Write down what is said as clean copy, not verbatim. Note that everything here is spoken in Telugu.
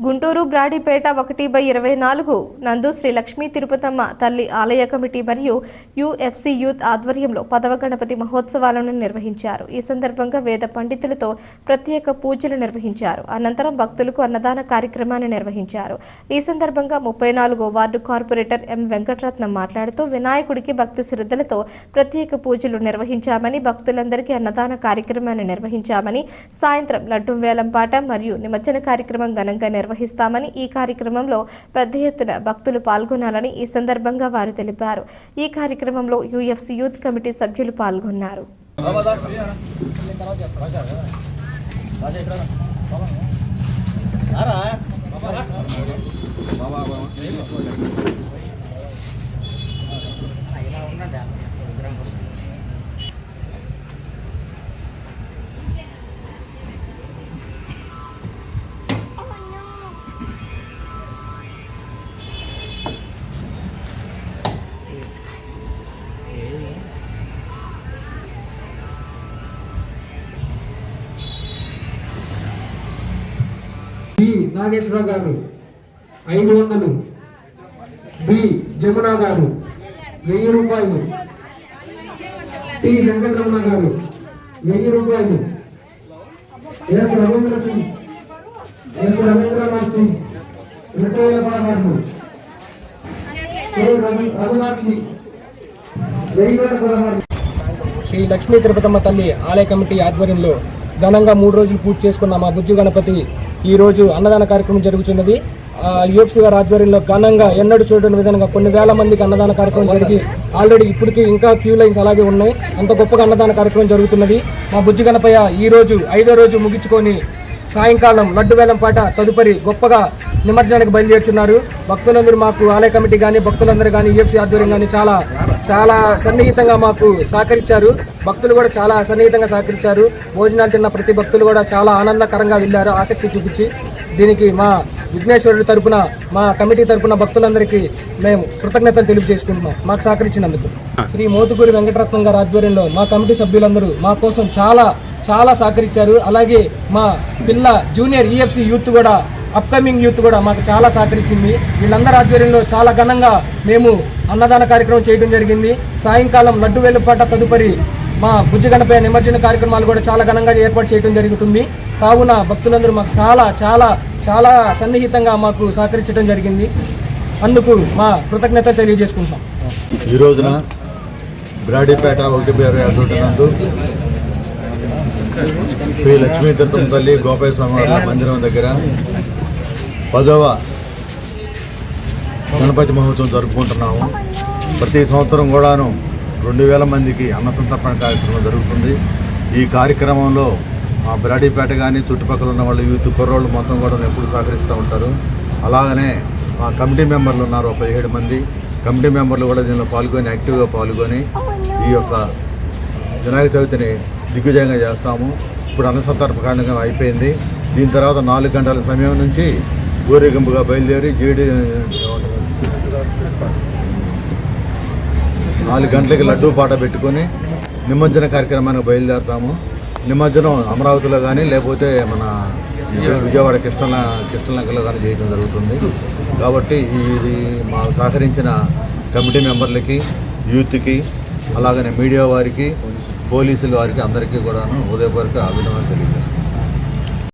గుంటూరు బ్రాడీపేట 1/24 నందు శ్రీ లక్ష్మీ తిరుపతమ్మ తల్లి ఆలయ కమిటీ మరియు యుఎఫ్సి యూత్ ఆధ్వర్యంలో 10వ గణపతి మహోత్సవాలను నిర్వహించారు. ఈ సందర్భంగా వేద పండితులతో ప్రత్యేక పూజలు నిర్వహించారు. అనంతరం భక్తులకు అన్నదాన కార్యక్రమాన్ని నిర్వహించారు. ఈ సందర్భంగా 34వ వార్డు కార్పొరేటర్ ఎం వెంకటరత్నం మాట్లాడుతూ వినాయకుడికి భక్తి శ్రద్ధలతో ప్రత్యేక పూజలు నిర్వహించామని, భక్తులందరికీ అన్నదాన కార్యక్రమాన్ని నిర్వహించామని, సాయంత్రం లడ్డూ వేలం పాట మరియు నిమజ్జన కార్యక్రమం ఘనంగా నిర్వహిస్తామని, ఈ కార్యక్రమంలో పెద్ద ఎత్తున భక్తులు పాల్గొనాలని ఈ సందర్భంగా వారు తెలిపారు. ఈ కార్యక్రమంలో యుఎఫ్సి యూత్ కమిటీ సభ్యులు పాల్గొన్నారు. బి నాగేశ్వర గారు 500, బి జమున గారు 1000 రూపాయలు, టి వెంకటరమణ గారు 1000 రూపాయలు, ఎస్ రవీంద్రనాథ్ సింగ్ 2016, రఘునాథ్ సింగ్ 2016. శ్రీ లక్ష్మీ తిరుపతమ్మ తల్లి ఆలయ కమిటీ ఆధ్వర్యంలో ఘనంగా 3 రోజులు పూజ చేసుకున్న మా బుజ్జి గణపతి ఈరోజు అన్నదాన కార్యక్రమం జరుగుతున్నది. యుఎఫ్సి గారి ఆధ్వర్యంలో ఘనంగా ఎన్నడూ చూడని విధంగా కొన్ని వేల మందికి అన్నదాన కార్యక్రమం జరిగి ఆల్రెడీ ఇప్పటికీ ఇంకా క్యూ లైన్స్ అలాగే ఉన్నాయి. అంత గొప్పగా అన్నదాన కార్యక్రమం జరుగుతున్నది. మా బుజ్జి గణపయ్య ఈరోజు 5వ రోజు ముగించుకొని సాయంకాలం లడ్డు వేలం పాట తదుపరి గొప్పగా నిమజ్జనానికి బయలుదేరుతున్నారు. భక్తులందరూ మాకు ఆలయ కమిటీ కానీ భక్తులందరూ కానీ యుఎఫ్సి ఆధ్వర్యం కానీ చాలా చాలా సన్నిహితంగా మాకు సహకరించారు. భక్తులు కూడా చాలా సన్నిహితంగా సహకరించారు. భోజనాలు తిన్న ప్రతి భక్తులు కూడా చాలా ఆనందకరంగా వెళ్ళారు, ఆసక్తి చూపించి. దీనికి మా విఘ్నేశ్వరుడి తరపున, మా కమిటీ తరపున భక్తులందరికీ మేము కృతజ్ఞతలు తెలియజేసుకుంటున్నాం మాకు సహకరించినందుకు. శ్రీ మోతుకూరి వెంకటరత్నం గారి ఆధ్వర్యంలో మా కమిటీ సభ్యులందరూ మా కోసం చాలా చాలా సహకరించారు. అలాగే మా పిల్ల జూనియర్ ఈఎఫ్సి యూత్ కూడా, అప్కమింగ్ యూత్ కూడా మాకు చాలా సహకరించింది. వీళ్ళందరి ఆధ్వర్యంలో చాలా ఘనంగా మేము అన్నదాన కార్యక్రమం చేయడం జరిగింది. సాయంకాలం లడ్డు వేలుపాట తదుపరి మా బుజ్జి గణపయ్య నిమజ్జన కార్యక్రమాలు కూడా చాలా ఘనంగా ఏర్పాటు చేయడం జరుగుతుంది. కావున భక్తులందరూ మాకు చాలా చాలా చాలా సన్నిహితంగా మాకు సహకరించడం జరిగింది. అందుకు మా కృతజ్ఞత తెలియజేసుకుంటాం. ఈ రోజున బ్రాడీపేట 1/24 నందు శ్రీ లక్ష్మీ తిరుపతమ్మ తల్లి గోపాల స్వామి మందిరం దగ్గర 10వ గణపతి మహోత్సవం జరుపుకుంటున్నాము. ప్రతి సంవత్సరం కూడాను 2000 మందికి అన్న సంతర్పణ కార్యక్రమం జరుగుతుంది. ఈ కార్యక్రమంలో మా బ్రాడీపేట కానీ చుట్టుపక్కల ఉన్న వాళ్ళు యూత్ కుర్రోళ్ళు మొత్తం కూడా ఎప్పుడు సహకరిస్తూ ఉంటారు. అలాగనే మా కమిటీ మెంబర్లు ఉన్నారు 17 మంది. కమిటీ మెంబర్లు కూడా దీనిలో పాల్గొని యాక్టివ్గా పాల్గొని ఈ యొక్క వినాయక చవితిని దిగ్విజయంగా చేస్తాము. ఇప్పుడు అన్న సంతర్పణ అయిపోయింది. దీని తర్వాత 4 గంటల సమయం నుంచి ఊరేగింపుగా బయలుదేరి 4 గంటలకి లడ్డూ పాట పెట్టుకొని నిమజ్జన కార్యక్రమానికి బయలుదేరుతాము. నిమజ్జనం అమరావతిలో కానీ లేకపోతే మన విజయవాడ కృష్ణలంకలో కానీ చేయడం జరుగుతుంది. కాబట్టి ఇది మా సహకరించిన కమిటీ మెంబర్లకి, యూత్కి, అలాగనే మీడియా వారికి, పోలీసుల వారికి అందరికీ కూడాను ఉదయపూర్వక అభినందనలు తెలియజేస్తాను.